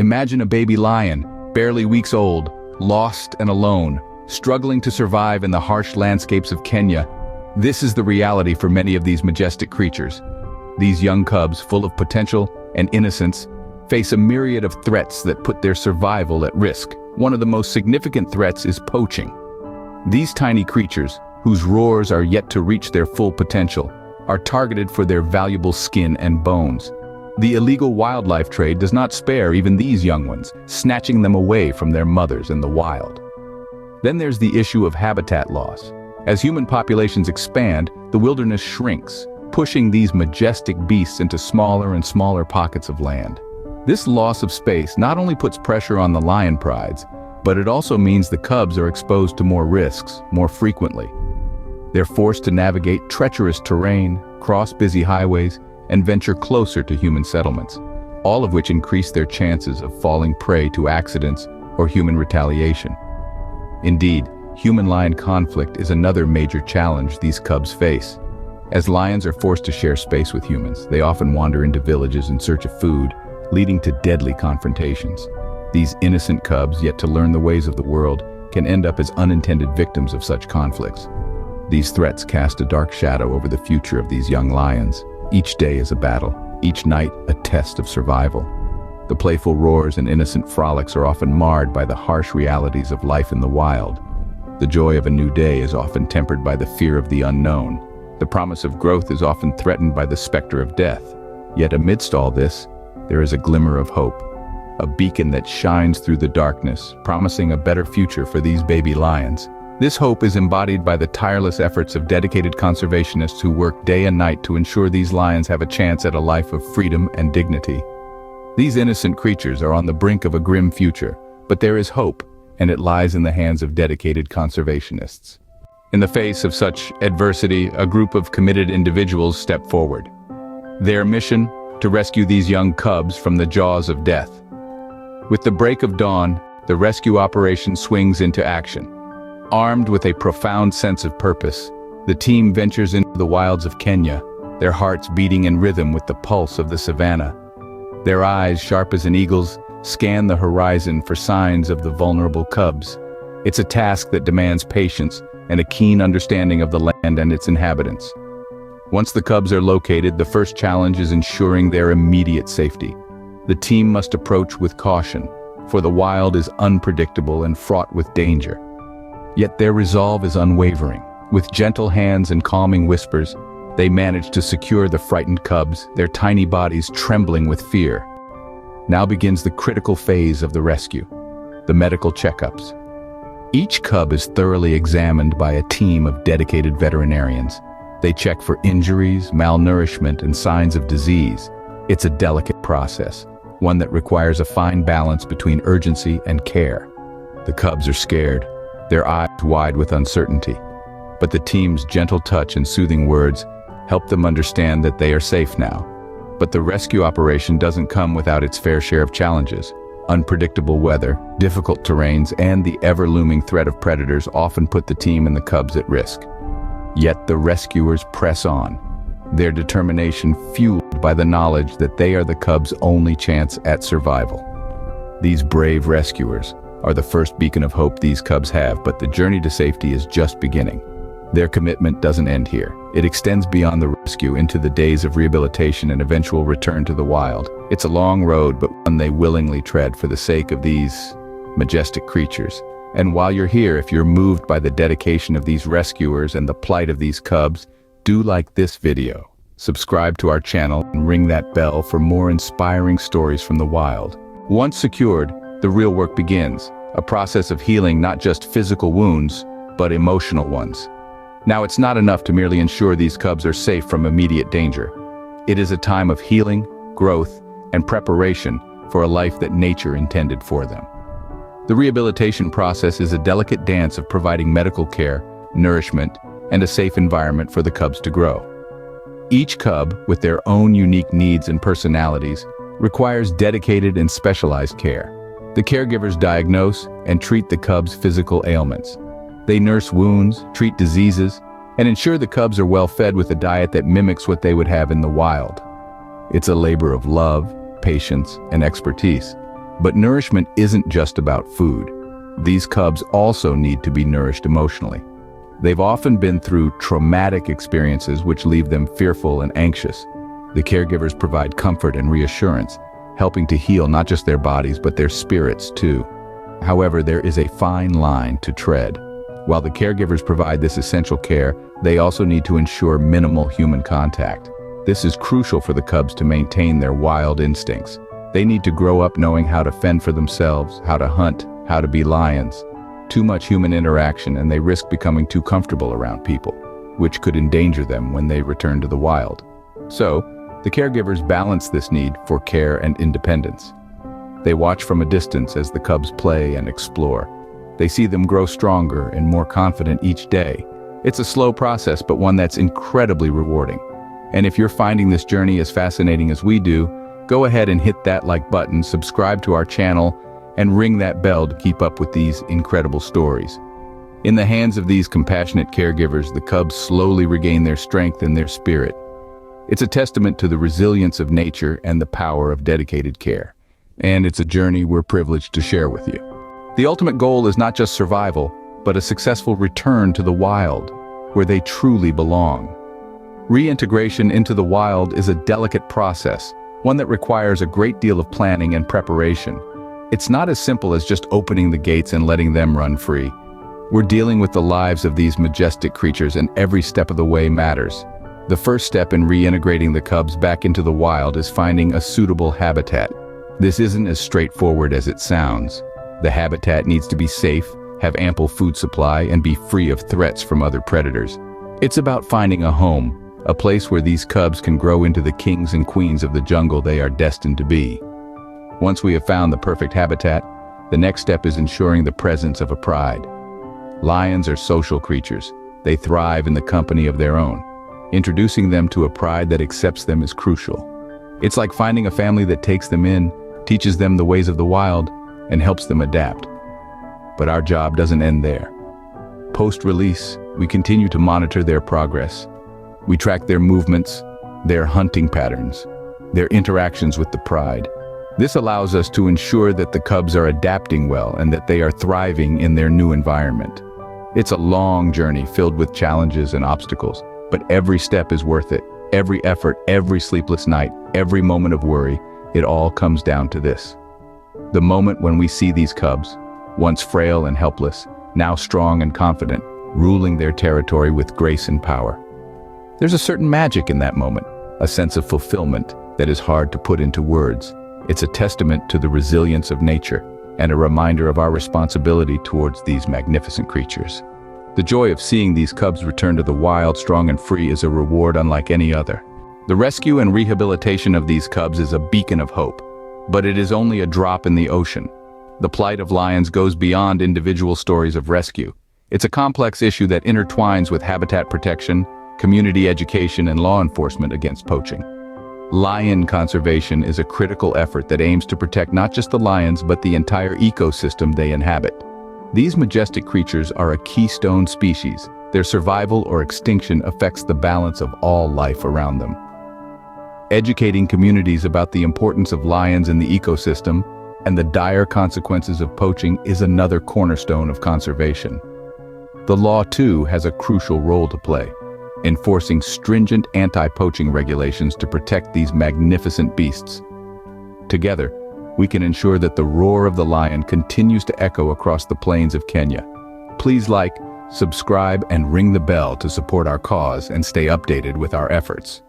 Imagine a baby lion, barely weeks old, lost and alone, struggling to survive in the harsh landscapes of Kenya. This is the reality for many of these majestic creatures. These young cubs, full of potential and innocence, face a myriad of threats that put their survival at risk. One of the most significant threats is poaching. These tiny creatures, whose roars are yet to reach their full potential, are targeted for their valuable skin and bones. The illegal wildlife trade does not spare even these young ones, snatching them away from their mothers in the wild. Then there's the issue of habitat loss. As human populations expand, the wilderness shrinks, pushing these majestic beasts into smaller and smaller pockets of land. This loss of space not only puts pressure on the lion prides, but it also means the cubs are exposed to more risks more frequently. They're forced to navigate treacherous terrain, cross busy highways, and venture closer to human settlements, all of which increase their chances of falling prey to accidents or human retaliation. Indeed, human-lion conflict is another major challenge these cubs face. As lions are forced to share space with humans, they often wander into villages in search of food, leading to deadly confrontations. These innocent cubs, yet to learn the ways of the world, can end up as unintended victims of such conflicts. These threats cast a dark shadow over the future of these young lions. Each day is a battle, each night a test of survival. The playful roars and innocent frolics are often marred by the harsh realities of life in the wild. The joy of a new day is often tempered by the fear of the unknown. The promise of growth is often threatened by the specter of death. Yet amidst all this, there is a glimmer of hope, a beacon that shines through the darkness, promising a better future for these baby lions. This hope is embodied by the tireless efforts of dedicated conservationists who work day and night to ensure these lions have a chance at a life of freedom and dignity. These innocent creatures are on the brink of a grim future, but there is hope, and it lies in the hands of dedicated conservationists. In the face of such adversity, a group of committed individuals step forward. Their mission: to rescue these young cubs from the jaws of death. With the break of dawn, the rescue operation swings into action. Armed with a profound sense of purpose, the team ventures into the wilds of Kenya, their hearts beating in rhythm with the pulse of the savannah. Their eyes, sharp as an eagle's, scan the horizon for signs of the vulnerable cubs. It's a task that demands patience and a keen understanding of the land and its inhabitants. Once the cubs are located, the first challenge is ensuring their immediate safety. The team must approach with caution, for the wild is unpredictable and fraught with danger. Yet their resolve is unwavering. With gentle hands and calming whispers, they manage to secure the frightened cubs, their tiny bodies trembling with fear. Now begins the critical phase of the rescue: the medical checkups. Each cub is thoroughly examined by a team of dedicated veterinarians. They check for injuries, malnourishment, and signs of disease. It's a delicate process, one that requires a fine balance between urgency and care. The cubs are scared, their eyes wide with uncertainty. But the team's gentle touch and soothing words help them understand that they are safe now. But the rescue operation doesn't come without its fair share of challenges. Unpredictable weather, difficult terrains, and the ever-looming threat of predators often put the team and the cubs at risk. Yet the rescuers press on, their determination fueled by the knowledge that they are the cubs' only chance at survival. These brave rescuers are the first beacon of hope these cubs have, but the journey to safety is just beginning. Their commitment doesn't end here. It extends beyond the rescue into the days of rehabilitation and eventual return to the wild. It's a long road, but one they willingly tread for the sake of these majestic creatures. And while you're here, if you're moved by the dedication of these rescuers and the plight of these cubs, do like this video, subscribe to our channel, and ring that bell for more inspiring stories from the wild. Once secured, the real work begins, a process of healing not just physical wounds, but emotional ones. Now, it's not enough to merely ensure these cubs are safe from immediate danger. It is a time of healing, growth, and preparation for a life that nature intended for them. The rehabilitation process is a delicate dance of providing medical care, nourishment, and a safe environment for the cubs to grow. Each cub, with their own unique needs and personalities, requires dedicated and specialized care. The caregivers diagnose and treat the cubs' physical ailments. They nurse wounds, treat diseases, and ensure the cubs are well fed with a diet that mimics what they would have in the wild. It's a labor of love, patience, and expertise. But nourishment isn't just about food. These cubs also need to be nourished emotionally. They've often been through traumatic experiences which leave them fearful and anxious. The caregivers provide comfort and reassurance, helping to heal not just their bodies but their spirits too. However, there is a fine line to tread. While the caregivers provide this essential care, they also need to ensure minimal human contact. This is crucial for the cubs to maintain their wild instincts. They need to grow up knowing how to fend for themselves, how to hunt, how to be lions. Too much human interaction and they risk becoming too comfortable around people, which could endanger them when they return to the wild. So, the caregivers balance this need for care and independence. They watch from a distance as the cubs play and explore. They see them grow stronger and more confident each day. It's a slow process, but one that's incredibly rewarding. And if you're finding this journey as fascinating as we do, go ahead and hit that like button, subscribe to our channel, and ring that bell to keep up with these incredible stories. In the hands of these compassionate caregivers, the cubs slowly regain their strength and their spirit. It's a testament to the resilience of nature and the power of dedicated care. And it's a journey we're privileged to share with you. The ultimate goal is not just survival, but a successful return to the wild, where they truly belong. Reintegration into the wild is a delicate process, one that requires a great deal of planning and preparation. It's not as simple as just opening the gates and letting them run free. We're dealing with the lives of these majestic creatures, and every step of the way matters. The first step in reintegrating the cubs back into the wild is finding a suitable habitat. This isn't as straightforward as it sounds. The habitat needs to be safe, have ample food supply, and be free of threats from other predators. It's about finding a home, a place where these cubs can grow into the kings and queens of the jungle they are destined to be. Once we have found the perfect habitat, the next step is ensuring the presence of a pride. Lions are social creatures. They thrive in the company of their own. Introducing them to a pride that accepts them is crucial. It's like finding a family that takes them in, teaches them the ways of the wild, and helps them adapt. But our job doesn't end there. Post-release, we continue to monitor their progress. We track their movements, their hunting patterns, their interactions with the pride. This allows us to ensure that the cubs are adapting well and that they are thriving in their new environment. It's a long journey filled with challenges and obstacles, but every step is worth it. Every effort, every sleepless night, every moment of worry, it all comes down to this. The moment when we see these cubs, once frail and helpless, now strong and confident, ruling their territory with grace and power. There's a certain magic in that moment, a sense of fulfillment that is hard to put into words. It's a testament to the resilience of nature and a reminder of our responsibility towards these magnificent creatures. The joy of seeing these cubs return to the wild, strong and free is a reward unlike any other. The rescue and rehabilitation of these cubs is a beacon of hope, but it is only a drop in the ocean. The plight of lions goes beyond individual stories of rescue. It's a complex issue that intertwines with habitat protection, community education, and law enforcement against poaching. Lion conservation is a critical effort that aims to protect not just the lions but the entire ecosystem they inhabit. These majestic creatures are a keystone species. Their survival or extinction affects the balance of all life around them. Educating communities about the importance of lions in the ecosystem and the dire consequences of poaching is another cornerstone of conservation. The law, too, has a crucial role to play, enforcing stringent anti-poaching regulations to protect these magnificent beasts. Together, we can ensure that the roar of the lion continues to echo across the plains of Kenya. Please like, subscribe, and ring the bell to support our cause and stay updated with our efforts.